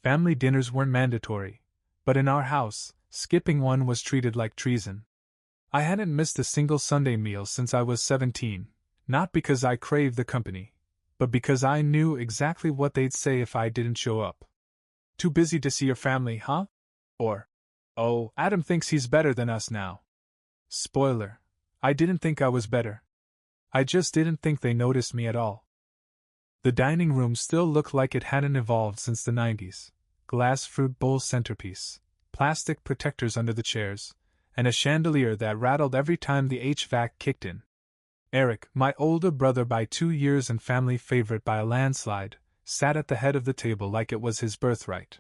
Family dinners weren't mandatory, but in our house, skipping one was treated like treason. I hadn't missed a single Sunday meal since I was 17, not because I craved the company, but because I knew exactly what they'd say if I didn't show up. Too busy to see your family, huh? Or, oh, Adam thinks he's better than us now. Spoiler, I didn't think I was better. I just didn't think they noticed me at all. The dining room still looked like it hadn't evolved since the 90s. Glass fruit bowl centerpiece, plastic protectors under the chairs, and a chandelier that rattled every time the HVAC kicked in. Eric, my older brother by 2 years and family favorite by a landslide, sat at the head of the table like it was his birthright.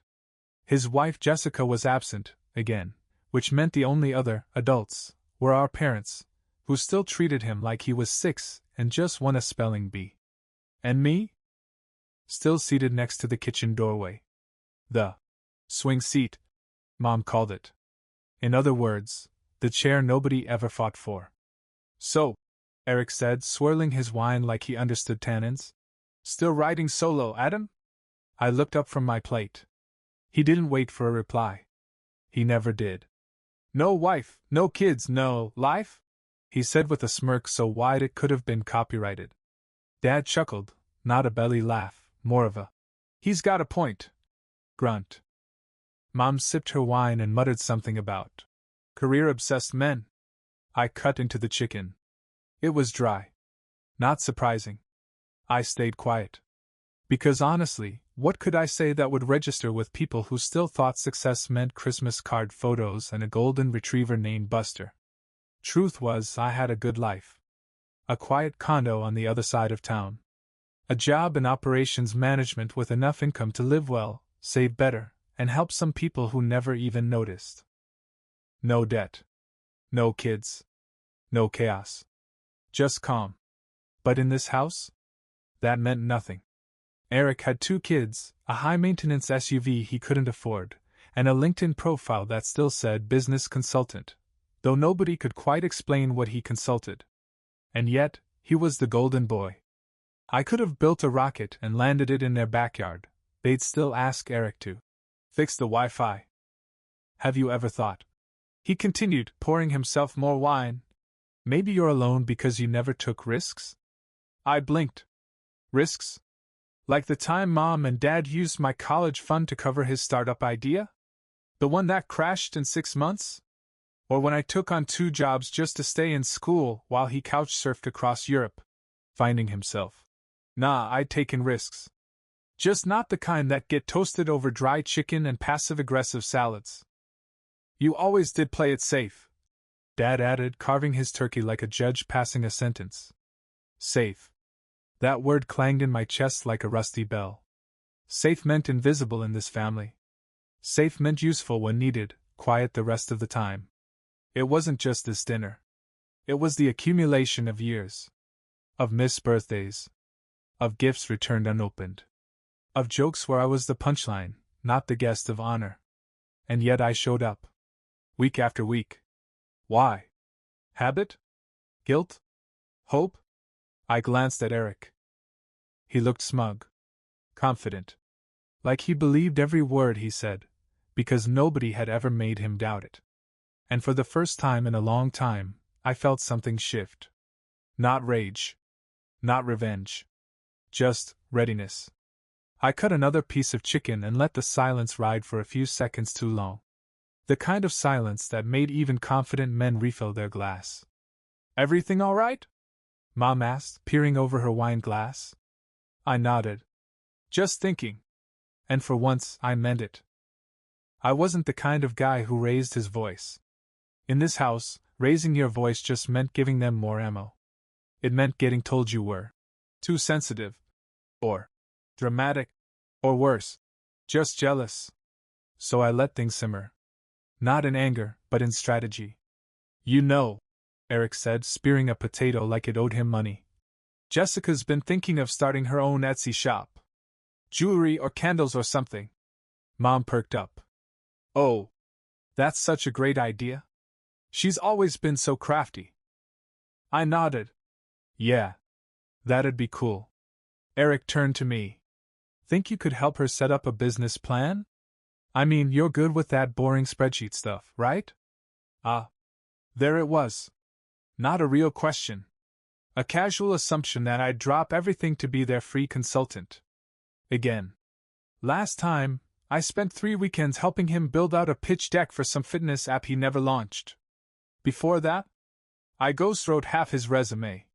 His wife Jessica was absent, again, which meant the only other adults were our parents, who still treated him like he was 6 and just won a spelling bee. And me? Still seated next to the kitchen doorway. The swing seat, Mom called it. In other words, the chair nobody ever fought for. So, Eric said, swirling his wine like he understood tannins. Still riding solo, Adam? I looked up from my plate. He didn't wait for a reply. He never did. No wife, no kids, no life? He said with a smirk so wide it could have been copyrighted. Dad chuckled, not a belly laugh, more of a, he's got a point, grunt. Mom sipped her wine and muttered something about career-obsessed men. I cut into the chicken. It was dry. Not surprising. I stayed quiet. Because honestly, what could I say that would register with people who still thought success meant Christmas card photos and a golden retriever named Buster? Truth was, I had a good life. A quiet condo on the other side of town. A job in operations management with enough income to live well, save better, and help some people who never even noticed. No debt. No kids. No chaos. Just calm. But in this house? That meant nothing. Eric had 2 kids, a high-maintenance SUV he couldn't afford, and a LinkedIn profile that still said business consultant, though nobody could quite explain what he consulted. And yet, he was the golden boy. I could have built a rocket and landed it in their backyard. They'd still ask Eric to fix the Wi-Fi. Have you ever thought? He continued, pouring himself more wine. Maybe you're alone because you never took risks? I blinked. Risks? Like the time Mom and Dad used my college fund to cover his startup idea? The one that crashed in 6 months? Or when I took on 2 jobs just to stay in school while he couch-surfed across Europe, finding himself? Nah, I'd taken risks. Just not the kind that get toasted over dry chicken and passive-aggressive salads. You always did play it safe, Dad added, carving his turkey like a judge passing a sentence. Safe. That word clanged in my chest like a rusty bell. Safe meant invisible in this family. Safe meant useful when needed, quiet the rest of the time. It wasn't just this dinner. It was the accumulation of years. Of missed birthdays. Of gifts returned unopened. Of jokes where I was the punchline, not the guest of honor. And yet I showed up. Week after week. Why? Habit? Guilt? Hope? I glanced at Eric. He looked smug. Confident. Like he believed every word he said, because nobody had ever made him doubt it. And for the first time in a long time, I felt something shift. Not rage. Not revenge. Just readiness. I cut another piece of chicken and let the silence ride for a few seconds too long. The kind of silence that made even confident men refill their glass. Everything all right? Mom asked, peering over her wine glass. I nodded. Just thinking. And for once, I meant it. I wasn't the kind of guy who raised his voice. In this house, raising your voice just meant giving them more ammo. It meant getting told you were too sensitive, or dramatic, or worse, just jealous. So I let things simmer. Not in anger, but in strategy. You know, Eric said, spearing a potato like it owed him money. Jessica's been thinking of starting her own Etsy shop. Jewelry or candles or something. Mom perked up. Oh, that's such a great idea. She's always been so crafty. I nodded. Yeah. That'd be cool. Eric turned to me. Think you could help her set up a business plan? I mean, you're good with that boring spreadsheet stuff, right? Ah. There it was. Not a real question. A casual assumption that I'd drop everything to be their free consultant. Again. Last time, I spent 3 weekends helping him build out a pitch deck for some fitness app he never launched. Before that, I ghostwrote half his resume.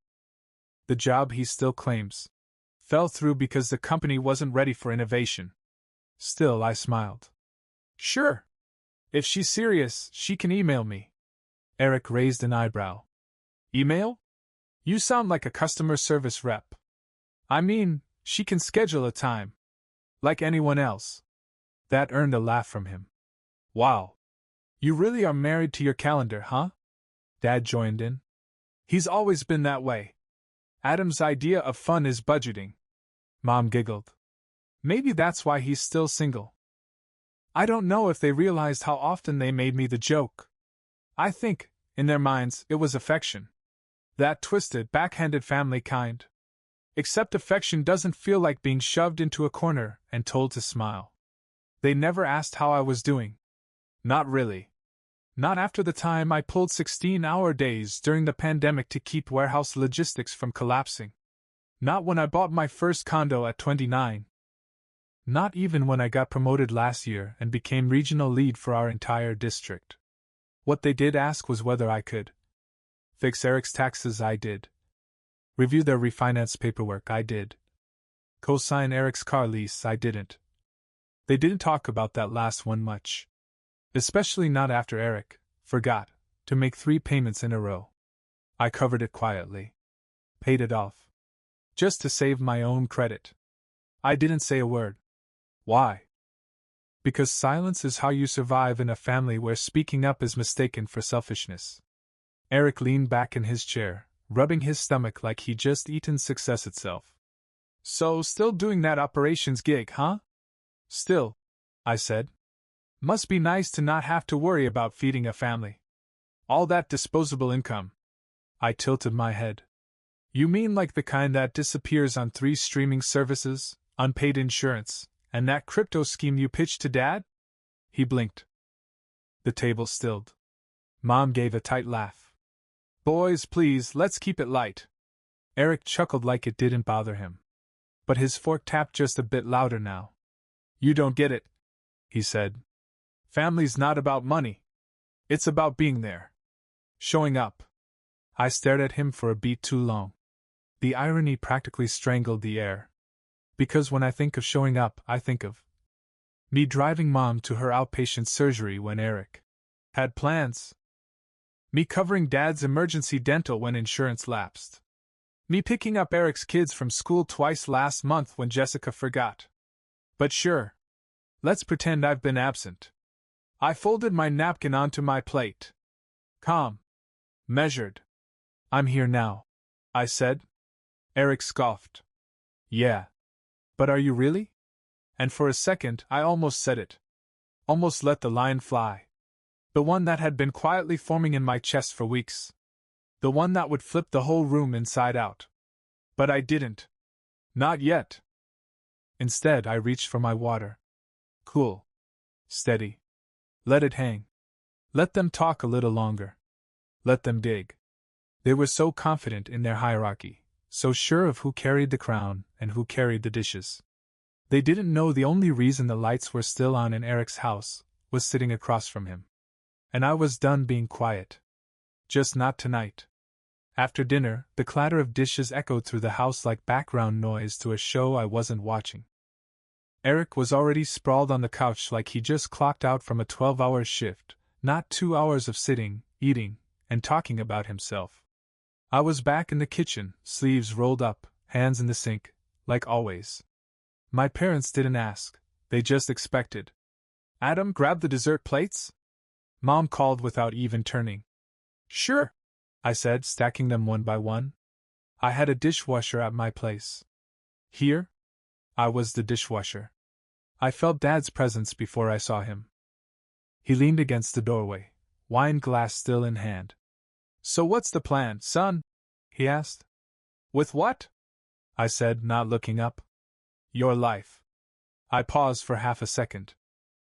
The job he still claims fell through because the company wasn't ready for innovation. Still, I smiled. Sure. If she's serious, she can email me. Eric raised an eyebrow. Email? You sound like a customer service rep. I mean, she can schedule a time. Like anyone else. That earned a laugh from him. Wow. You really are married to your calendar, huh? Dad joined in. He's always been that way. Adam's idea of fun is budgeting. Mom giggled. Maybe that's why he's still single. I don't know if they realized how often they made me the joke. I think, in their minds, it was affection. That twisted, backhanded family kind. Except affection doesn't feel like being shoved into a corner and told to smile. They never asked how I was doing. Not really. Not after the time I pulled 16-hour days during the pandemic to keep warehouse logistics from collapsing. Not when I bought my first condo at 29. Not even when I got promoted last year and became regional lead for our entire district. What they did ask was whether I could fix Eric's taxes. I did. Review their refinance paperwork. I did. Co-sign Eric's car lease. I didn't. They didn't talk about that last one much. Especially not after Eric forgot to make 3 payments in a row. I covered it quietly. Paid it off. Just to save my own credit. I didn't say a word. Why? Because silence is how you survive in a family where speaking up is mistaken for selfishness. Eric leaned back in his chair, rubbing his stomach like he'd just eaten success itself. So, still doing that operations gig, huh? Still, I said. Must be nice to not have to worry about feeding a family. All that disposable income. I tilted my head. You mean like the kind that disappears on 3 streaming services, unpaid insurance, and that crypto scheme you pitched to Dad? He blinked. The table stilled. Mom gave a tight laugh. Boys, please, let's keep it light. Eric chuckled like it didn't bother him. But his fork tapped just a bit louder now. You don't get it, he said. Family's not about money. It's about being there. Showing up. I stared at him for a beat too long. The irony practically strangled the air. Because when I think of showing up, I think of me driving Mom to her outpatient surgery when Eric had plans. Me covering Dad's emergency dental when insurance lapsed. Me picking up Eric's kids from school twice last month when Jessica forgot. But sure. Let's pretend I've been absent. I folded my napkin onto my plate. Calm. Measured. I'm here now, I said. Eric scoffed. Yeah. But are you really? And for a second, I almost said it. Almost let the line fly. The one that had been quietly forming in my chest for weeks. The one that would flip the whole room inside out. But I didn't. Not yet. Instead, I reached for my water. Cool. Steady. Let it hang. Let them talk a little longer. Let them dig. They were so confident in their hierarchy, so sure of who carried the crown and who carried the dishes. They didn't know the only reason the lights were still on in Eric's house was sitting across from him. And I was done being quiet. Just not tonight. After dinner, the clatter of dishes echoed through the house like background noise to a show I wasn't watching. Eric was already sprawled on the couch like he just clocked out from a 12-hour shift, not 2 hours of sitting, eating, and talking about himself. I was back in the kitchen, sleeves rolled up, hands in the sink, like always. My parents didn't ask, they just expected. Adam, grab the dessert plates? Mom called without even turning. Sure, I said, stacking them one by one. I had a dishwasher at my place. Here? I was the dishwasher. I felt Dad's presence before I saw him. He leaned against the doorway, wine glass still in hand. So what's the plan, son? He asked. With what? I said, not looking up. Your life. I paused for half a second.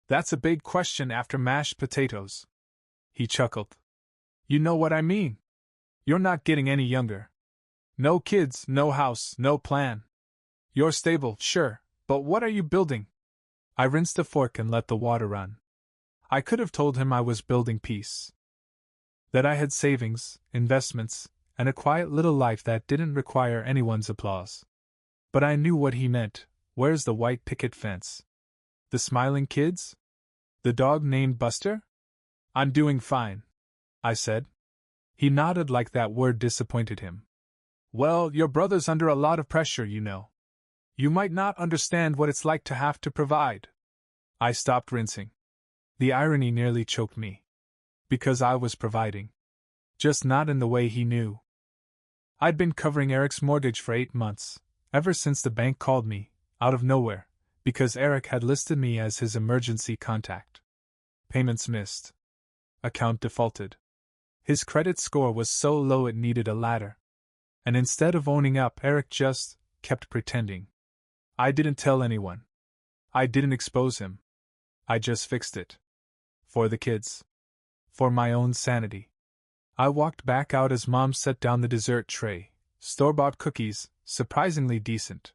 That's a big question after mashed potatoes. He chuckled. You know what I mean. You're not getting any younger. No kids, no house, no plan. You're stable, sure, but what are you building? I rinsed a fork and let the water run. I could have told him I was building peace. That I had savings, investments, and a quiet little life that didn't require anyone's applause. But I knew what he meant. Where's the white picket fence? The smiling kids? The dog named Buster? I'm doing fine, I said. He nodded like that word disappointed him. Well, your brother's under a lot of pressure, you know. You might not understand what it's like to have to provide. I stopped rinsing. The irony nearly choked me. Because I was providing. Just not in the way he knew. I'd been covering Eric's mortgage for 8 months, ever since the bank called me, out of nowhere, because Eric had listed me as his emergency contact. Payments missed. Account defaulted. His credit score was so low it needed a ladder. And instead of owning up, Eric just kept pretending. I didn't tell anyone. I didn't expose him. I just fixed it. For the kids. For my own sanity. I walked back out as Mom set down the dessert tray, store-bought cookies, surprisingly decent.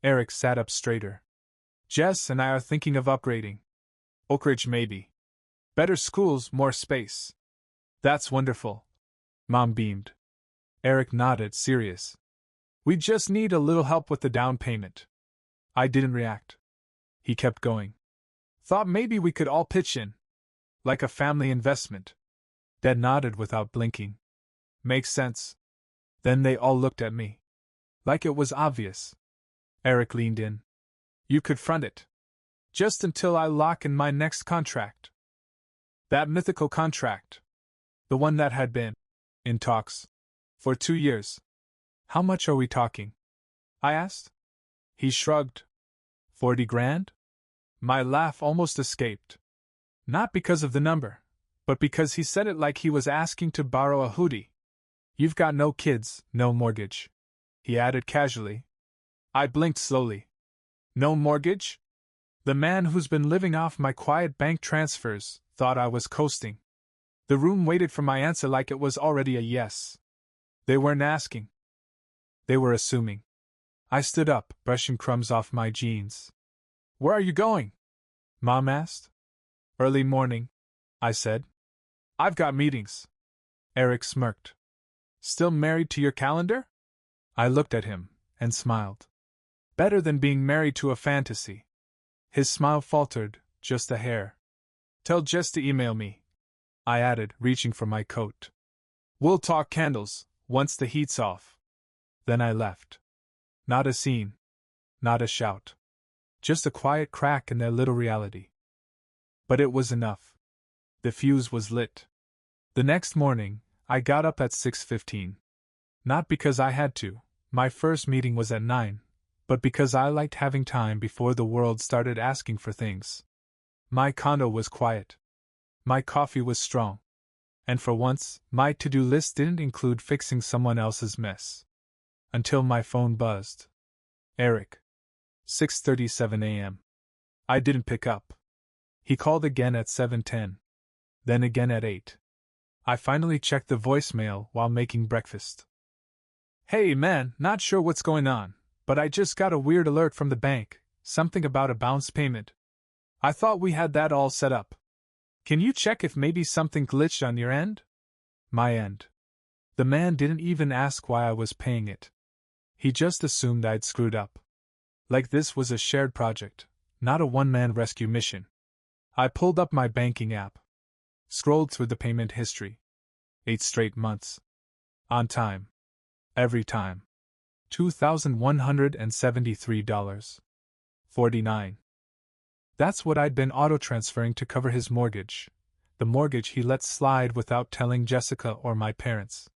Eric sat up straighter. Jess and I are thinking of upgrading. Oak Ridge maybe. Better schools, more space. That's wonderful. Mom beamed. Eric nodded, serious. We just need a little help with the down payment. I didn't react. He kept going. Thought maybe we could all pitch in. Like a family investment. Dad nodded without blinking. Makes sense. Then they all looked at me. Like it was obvious. Eric leaned in. You could front it. Just until I lock in my next contract. That mythical contract. The one that had been in talks for 2 years. How much are we talking? I asked. He shrugged. 40 grand? My laugh almost escaped. Not because of the number, but because he said it like he was asking to borrow a hoodie. You've got no kids, no mortgage. He added casually. I blinked slowly. No mortgage? The man who's been living off my quiet bank transfers thought I was coasting. The room waited for my answer like it was already a yes. They weren't asking. They were assuming. I stood up, brushing crumbs off my jeans. Where are you going? Mom asked. Early morning, I said. I've got meetings. Eric smirked. Still married to your calendar? I looked at him, and smiled. Better than being married to a fantasy. His smile faltered, just a hair. Tell Jess to email me, I added, reaching for my coat. We'll talk candles, once the heat's off. Then I left. Not a scene. Not a shout. Just a quiet crack in their little reality. But it was enough. The fuse was lit. The next morning, I got up at 6:15. Not because I had to, my first meeting was at 9, but because I liked having time before the world started asking for things. My condo was quiet. My coffee was strong. And for once, my to-do list didn't include fixing someone else's mess. Until my phone buzzed. Eric. 6:37 a.m. I didn't pick up. He called again at 7:10. Then again at 8. I finally checked the voicemail while making breakfast. Hey man, not sure what's going on, but I just got a weird alert from the bank, something about a bounce payment. I thought we had that all set up. Can you check if maybe something glitched on your end? My end. The man didn't even ask why I was paying it. He just assumed I'd screwed up. Like this was a shared project, not a one-man rescue mission. I pulled up my banking app. Scrolled through the payment history. 8 straight months. On time. Every time. $2,173.49. That's what I'd been auto-transferring to cover his mortgage. The mortgage he let slide without telling Jessica or my parents.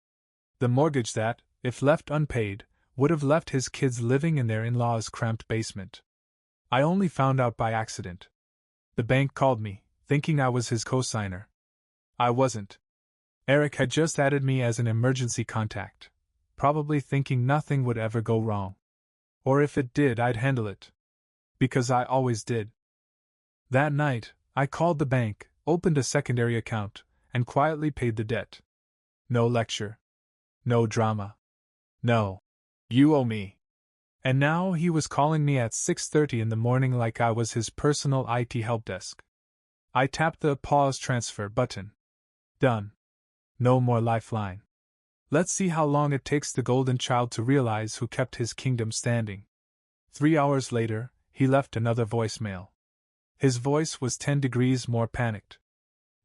The mortgage that, if left unpaid, would have left his kids living in their in-laws' cramped basement. I only found out by accident. The bank called me, thinking I was his co-signer. I wasn't. Eric had just added me as an emergency contact, probably thinking nothing would ever go wrong. Or if it did, I'd handle it. Because I always did. That night, I called the bank, opened a secondary account, and quietly paid the debt. No lecture. No drama. No. You owe me. And now he was calling me at 6:30 in the morning like I was his personal IT help desk. I tapped the pause transfer button. Done. No more lifeline. Let's see how long it takes the golden child to realize who kept his kingdom standing. 3 hours later, he left another voicemail. His voice was 10 degrees more panicked.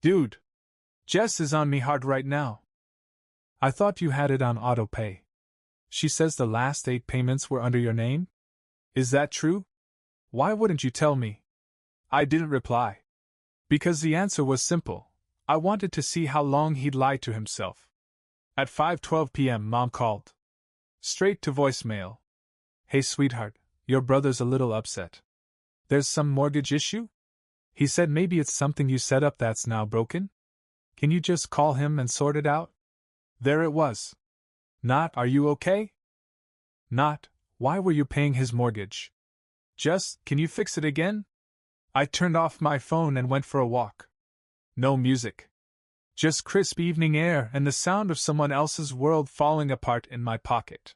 Dude! Jess is on me hard right now. I thought you had it on autopay. She says the last 8 payments were under your name? Is that true? Why wouldn't you tell me? I didn't reply. Because the answer was simple. I wanted to see how long he'd lie to himself. At 5:12 p.m. Mom called. Straight to voicemail. Hey sweetheart, your brother's a little upset. There's some mortgage issue? He said maybe it's something you set up that's now broken? Can you just call him and sort it out? There it was. Not, are you okay? Not, why were you paying his mortgage? Just, can you fix it again? I turned off my phone and went for a walk. No music. Just crisp evening air and the sound of someone else's world falling apart in my pocket.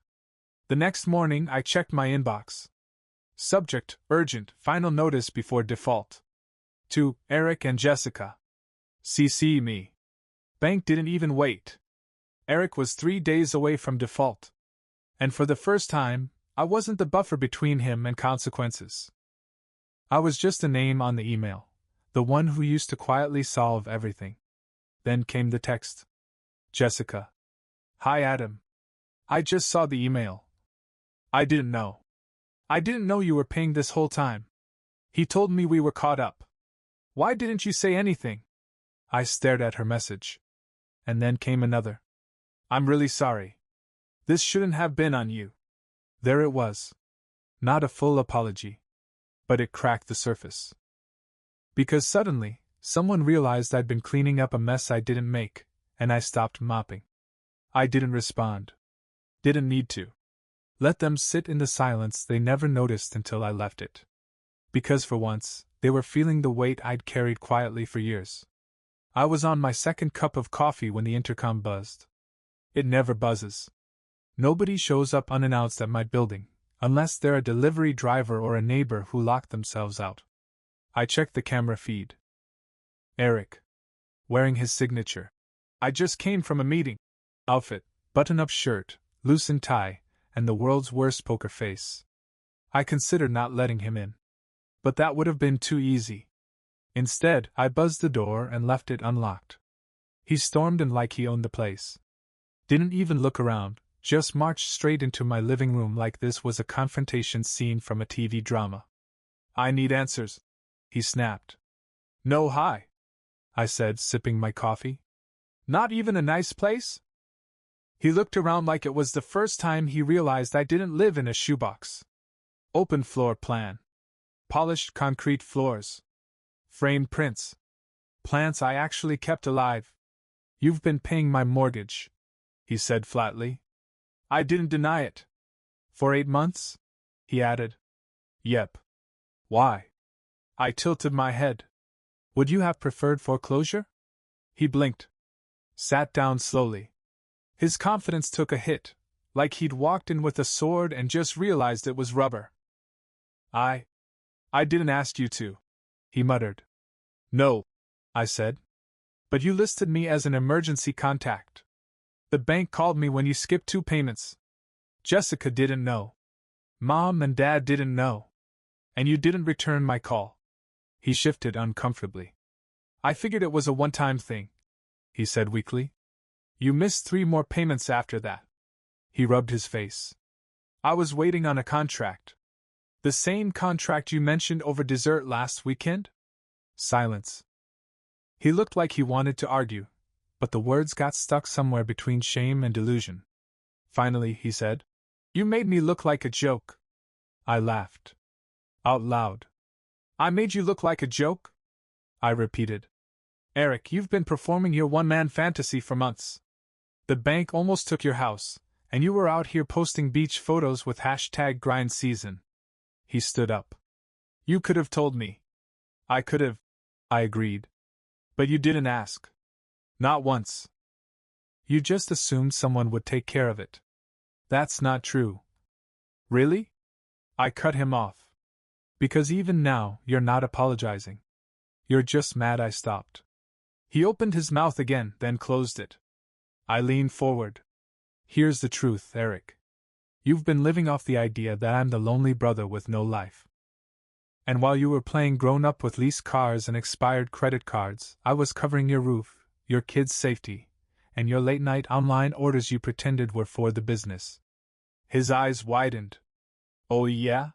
The next morning I checked my inbox. Subject, urgent, final notice before default. To Eric and Jessica. CC me. Bank didn't even wait. Eric was 3 days away from default. And for the first time, I wasn't the buffer between him and consequences. I was just a name on the email, the one who used to quietly solve everything. Then came the text. Jessica. Hi Adam. I just saw the email. I didn't know. I didn't know you were paying this whole time. He told me we were caught up. Why didn't you say anything? I stared at her message. And then came another. I'm really sorry. This shouldn't have been on you. There it was. Not a full apology. But it cracked the surface. Because suddenly, someone realized I'd been cleaning up a mess I didn't make, and I stopped mopping. I didn't respond. Didn't need to. Let them sit in the silence they never noticed until I left it. Because for once, they were feeling the weight I'd carried quietly for years. I was on my second cup of coffee when the intercom buzzed. It never buzzes. Nobody shows up unannounced at my building, unless they're a delivery driver or a neighbor who locked themselves out. I checked the camera feed. Eric. Wearing his signature. I just came from a meeting. Outfit, button-up shirt, loosened tie, and the world's worst poker face. I considered not letting him in. But that would have been too easy. Instead, I buzzed the door and left it unlocked. He stormed in like he owned the place. Didn't even look around, just marched straight into my living room like this was a confrontation scene from a TV drama. I need answers, he snapped. No hi, I said, sipping my coffee. Not even a nice place? He looked around like it was the first time he realized I didn't live in a shoebox. Open floor plan. Polished concrete floors. Framed prints. Plants I actually kept alive. You've been paying my mortgage, he said flatly. I didn't deny it. For 8 months? He added. Yep. Why? I tilted my head. Would you have preferred foreclosure? He blinked. Sat down slowly. His confidence took a hit, like he'd walked in with a sword and just realized it was rubber. I didn't ask you to, he muttered. No, I said. But you listed me as an emergency contact. The bank called me when you skipped 2 payments. Jessica didn't know. Mom and Dad didn't know. And you didn't return my call. He shifted uncomfortably. I figured it was a one-time thing, he said weakly. You missed 3 more payments after that. He rubbed his face. I was waiting on a contract. The same contract you mentioned over dessert last weekend? Silence. He looked like he wanted to argue, but the words got stuck somewhere between shame and delusion. Finally, he said, You made me look like a joke. I laughed. Out loud. I made you look like a joke? I repeated. Eric, you've been performing your one-man fantasy for months. The bank almost took your house, and you were out here posting beach photos with #grindseason. He stood up. You could have told me. I could have, I agreed. But you didn't ask. Not once. You just assumed someone would take care of it. That's not true. Really? I cut him off. Because even now, you're not apologizing. You're just mad I stopped. He opened his mouth again, then closed it. I leaned forward. Here's the truth, Eric. You've been living off the idea that I'm the lonely brother with no life. And while you were playing grown-up with leased cars and expired credit cards, I was covering your roof, your kids' safety, and your late-night online orders you pretended were for the business. His eyes widened. Oh yeah?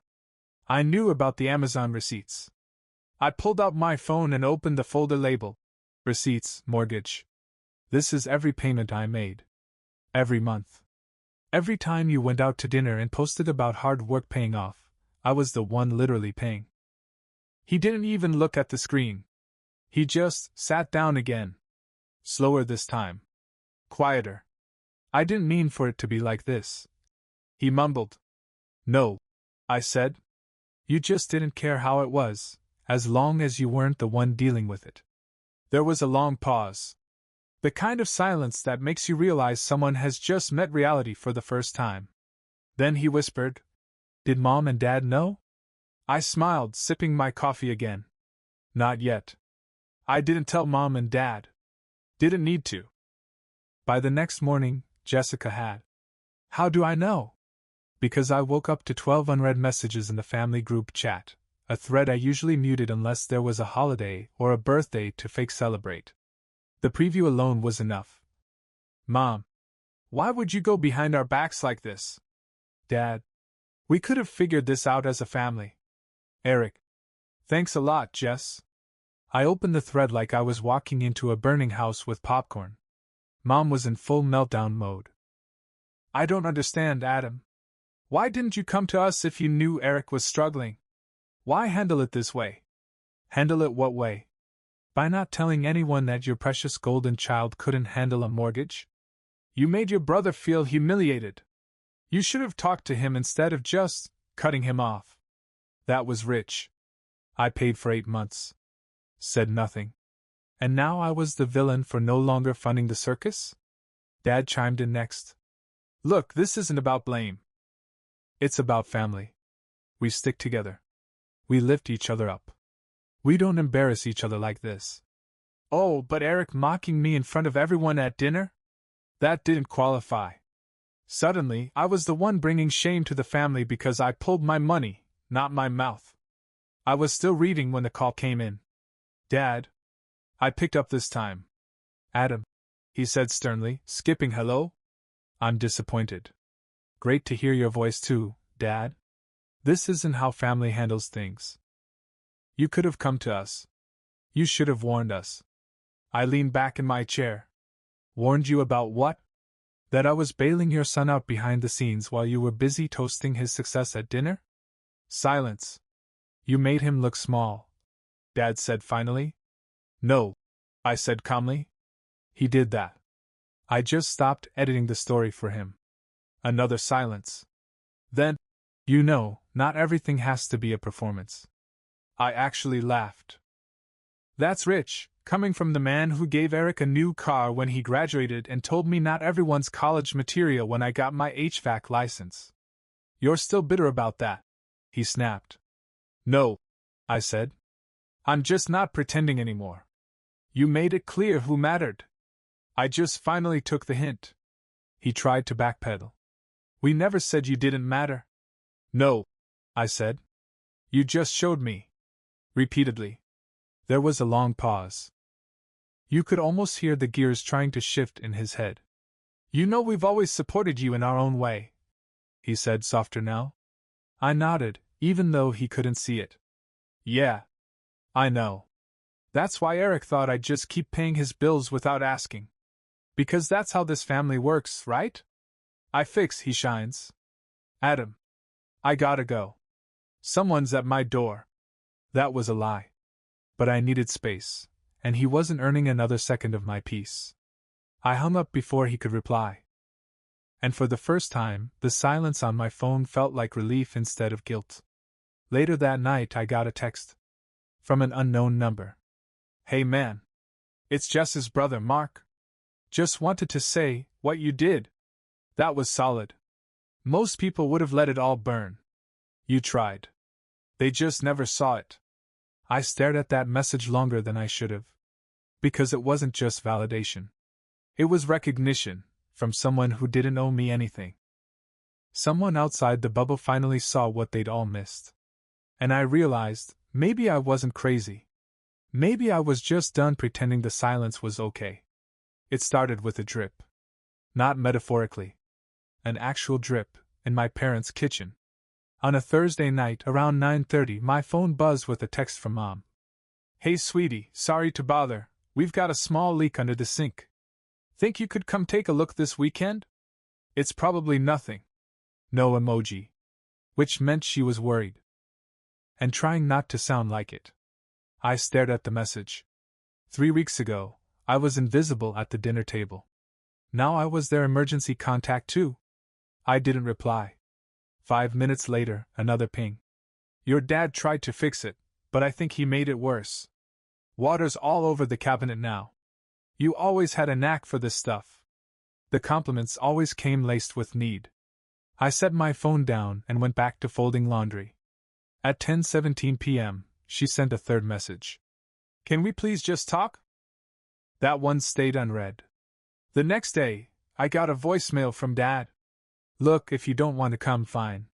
I knew about the Amazon receipts. I pulled out my phone and opened the folder labeled Receipts, Mortgage. This is every payment I made. Every month. Every time you went out to dinner and posted about hard work paying off, I was the one literally paying. He didn't even look at the screen. He just sat down again. Slower this time. Quieter. I didn't mean for it to be like this. He mumbled. No, I said. You just didn't care how it was, as long as you weren't the one dealing with it. There was a long pause. The kind of silence that makes you realize someone has just met reality for the first time. Then he whispered, Did Mom and Dad know? I smiled, sipping my coffee again. Not yet. I didn't tell Mom and Dad. Didn't need to. By the next morning, Jessica had. How do I know? Because I woke up to 12 unread messages in the family group chat, a thread I usually muted unless there was a holiday or a birthday to fake celebrate. The preview alone was enough. Mom, why would you go behind our backs like this? Dad, we could have figured this out as a family. Eric, thanks a lot, Jess. I opened the thread like I was walking into a burning house with popcorn. Mom was in full meltdown mode. I don't understand, Adam. Why didn't you come to us if you knew Eric was struggling? Why handle it this way? Handle it what way? By not telling anyone that your precious golden child couldn't handle a mortgage? You made your brother feel humiliated. You should have talked to him instead of just cutting him off. That was rich. I paid for 8 months. Said nothing. And now I was the villain for no longer funding the circus? Dad chimed in next. Look, this isn't about blame. It's about family. We stick together. We lift each other up. We don't embarrass each other like this. Oh, but Eric mocking me in front of everyone at dinner? That didn't qualify. Suddenly, I was the one bringing shame to the family because I pulled my money, not my mouth. I was still reading when the call came in. Dad. I picked up this time. Adam, he said sternly, skipping hello. I'm disappointed. Great to hear your voice too, Dad. This isn't how family handles things. You could have come to us. You should have warned us. I leaned back in my chair. Warned you about what? That I was bailing your son out behind the scenes while you were busy toasting his success at dinner? Silence. You made him look small, Dad said finally. No, I said calmly. He did that. I just stopped editing the story for him. Another silence. Then, you know, not everything has to be a performance. I actually laughed. That's rich, coming from the man who gave Eric a new car when he graduated and told me not everyone's college material when I got my HVAC license. You're still bitter about that, he snapped. No, I said. I'm just not pretending anymore. You made it clear who mattered. I just finally took the hint. He tried to backpedal. We never said you didn't matter. No, I said. You just showed me. Repeatedly. There was a long pause. You could almost hear the gears trying to shift in his head. You know we've always supported you in our own way, he said softer now. I nodded, even though he couldn't see it. Yeah. I know. That's why Eric thought I'd just keep paying his bills without asking. Because that's how this family works, right? I fix, he shines. Adam. I gotta go. Someone's at my door. That was a lie. But I needed space, and he wasn't earning another second of my peace. I hung up before he could reply. And for the first time, the silence on my phone felt like relief instead of guilt. Later that night I got a text. from an unknown number. "Hey man. It's Jess's brother Mark. Just wanted to say, what you did. That was solid. Most people would have let it all burn. You tried. They just never saw it." I stared at that message longer than I should have. Because it wasn't just validation. It was recognition, from someone who didn't owe me anything. Someone outside the bubble finally saw what they'd all missed. And I realized, maybe I wasn't crazy. Maybe I was just done pretending the silence was okay. It started with a drip. Not metaphorically. An actual drip, in my parents' kitchen. On a Thursday night around 9:30, my phone buzzed with a text from Mom. "Hey sweetie, sorry to bother, we've got a small leak under the sink. Think you could come take a look this weekend? It's probably nothing." No emoji. Which meant she was worried. And trying not to sound like it. I stared at the message. 3 weeks ago, I was invisible at the dinner table. Now I was their emergency contact too. I didn't reply. 5 minutes later, another ping. "Your dad tried to fix it, but I think he made it worse. Water's all over the cabinet now. You always had a knack for this stuff." The compliments always came laced with need. I set my phone down and went back to folding laundry. At 10:17 p.m., she sent a third message. "Can we please just talk?" That one stayed unread. The next day, I got a voicemail from Dad. "Look, if you don't want to come, fine.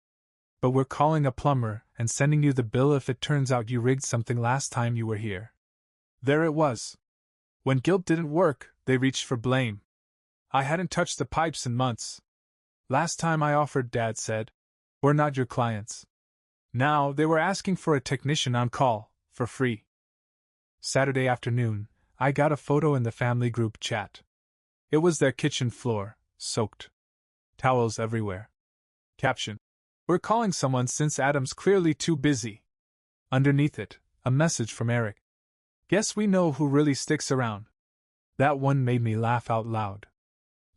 But we're calling a plumber and sending you the bill if it turns out you rigged something last time you were here." There it was. When guilt didn't work, they reached for blame. I hadn't touched the pipes in months. Last time I offered, Dad said, "We're not your clients." Now they were asking for a technician on call, for free. Saturday afternoon, I got a photo in the family group chat. It was their kitchen floor, soaked. Towels everywhere. Caption: "We're calling someone since Adam's clearly too busy." Underneath it, a message from Eric. "Guess we know who really sticks around." That one made me laugh out loud.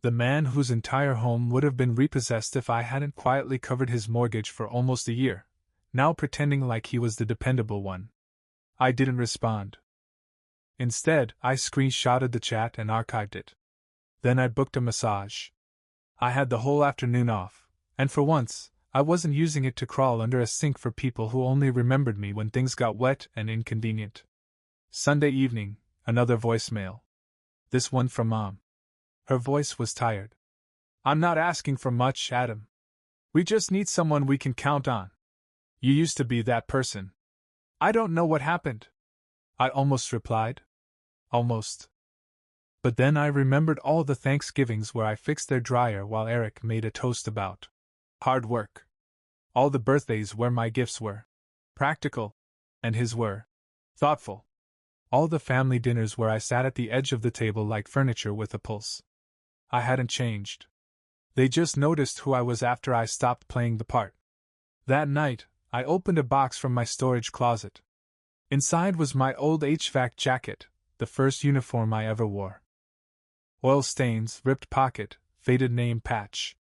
The man whose entire home would have been repossessed if I hadn't quietly covered his mortgage for almost a year, now pretending like he was the dependable one. I didn't respond. Instead, I screenshotted the chat and archived it. Then I booked a massage. I had the whole afternoon off, and for once, I wasn't using it to crawl under a sink for people who only remembered me when things got wet and inconvenient. Sunday evening, another voicemail. This one from Mom. Her voice was tired. "I'm not asking for much, Adam. We just need someone we can count on. You used to be that person. I don't know what happened." I almost replied. Almost. But then I remembered all the Thanksgivings where I fixed their dryer while Eric made a toast about hard work. All the birthdays where my gifts were practical, and his were thoughtful. All the family dinners where I sat at the edge of the table like furniture with a pulse. I hadn't changed. They just noticed who I was after I stopped playing the part. That night, I opened a box from my storage closet. Inside was my old HVAC jacket, the first uniform I ever wore. Oil stains, ripped pocket, faded name patch.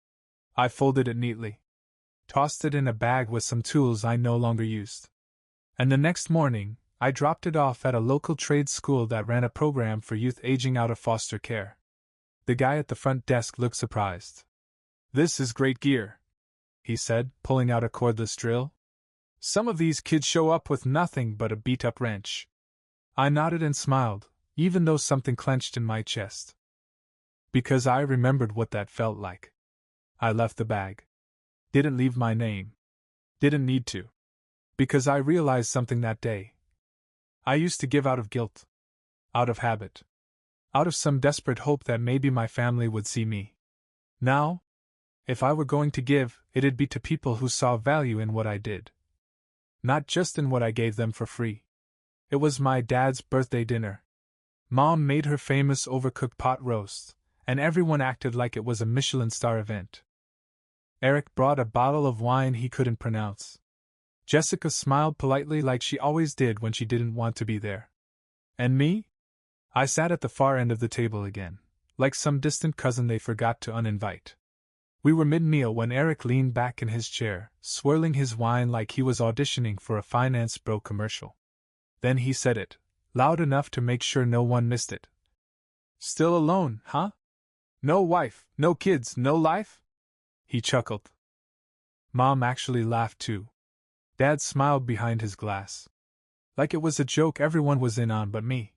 I folded it neatly. Tossed it in a bag with some tools I no longer used. And the next morning, I dropped it off at a local trade school that ran a program for youth aging out of foster care. The guy at the front desk looked surprised. "This is great gear," he said, pulling out a cordless drill. "Some of these kids show up with nothing but a beat-up wrench." I nodded and smiled, even though something clenched in my chest. Because I remembered what that felt like. I left the bag. Didn't leave my name. Didn't need to. Because I realized something that day. I used to give out of guilt. Out of habit. Out of some desperate hope that maybe my family would see me. Now, if I were going to give, it'd be to people who saw value in what I did. Not just in what I gave them for free. It was my dad's birthday dinner. Mom made her famous overcooked pot roast, and everyone acted like it was a Michelin star event. Eric brought a bottle of wine he couldn't pronounce. Jessica smiled politely like she always did when she didn't want to be there. And me? I sat at the far end of the table again, like some distant cousin they forgot to uninvite. We were mid-meal when Eric leaned back in his chair, swirling his wine like he was auditioning for a finance bro commercial. Then he said it, loud enough to make sure no one missed it. Still alone, huh? No wife, no kids, no life? He chuckled. Mom actually laughed too. Dad smiled behind his glass. Like it was a joke everyone was in on but me.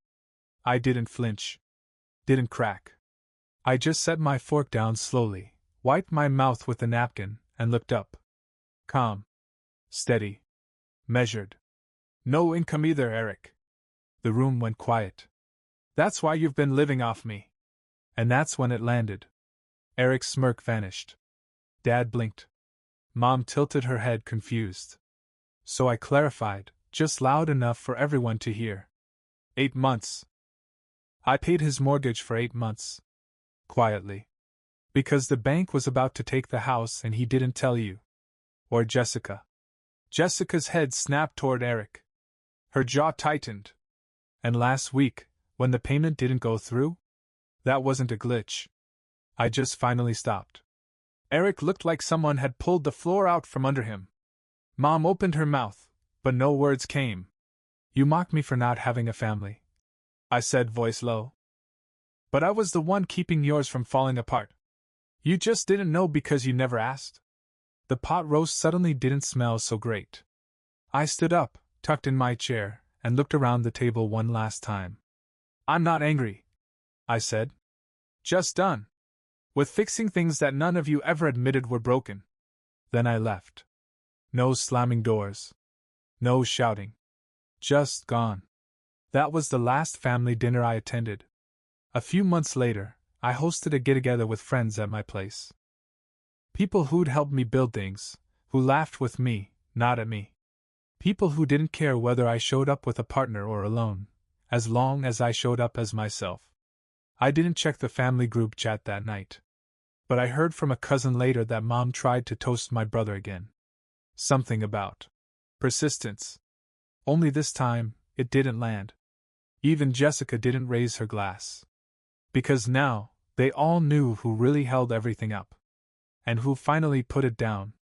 I didn't flinch. Didn't crack. I just set my fork down slowly, wiped my mouth with a napkin, and looked up. Calm. Steady. Measured. No income either, Eric. The room went quiet. That's why you've been living off me. And that's when it landed. Eric's smirk vanished. Dad blinked. Mom tilted her head confused. So I clarified, just loud enough for everyone to hear. 8 months. I paid his mortgage for 8 months. Quietly. Because the bank was about to take the house and he didn't tell you. Or Jessica. Jessica's head snapped toward Eric. Her jaw tightened. And last week, when the payment didn't go through? That wasn't a glitch. I just finally stopped. Eric looked like someone had pulled the floor out from under him. Mom opened her mouth, but no words came. You mock me for not having a family, I said, voice low. But I was the one keeping yours from falling apart. You just didn't know because you never asked. The pot roast suddenly didn't smell so great. I stood up, tucked in my chair, and looked around the table one last time. I'm not angry, I said. Just done. With fixing things that none of you ever admitted were broken. Then I left. No slamming doors. No shouting. Just gone. That was the last family dinner I attended. A few months later, I hosted a get-together with friends at my place. People who'd helped me build things, who laughed with me, not at me. People who didn't care whether I showed up with a partner or alone, as long as I showed up as myself. I didn't check the family group chat that night. But I heard from a cousin later that Mom tried to toast my brother again. Something about persistence. Only this time, it didn't land. Even Jessica didn't raise her glass. Because now, they all knew who really held everything up. And who finally put it down.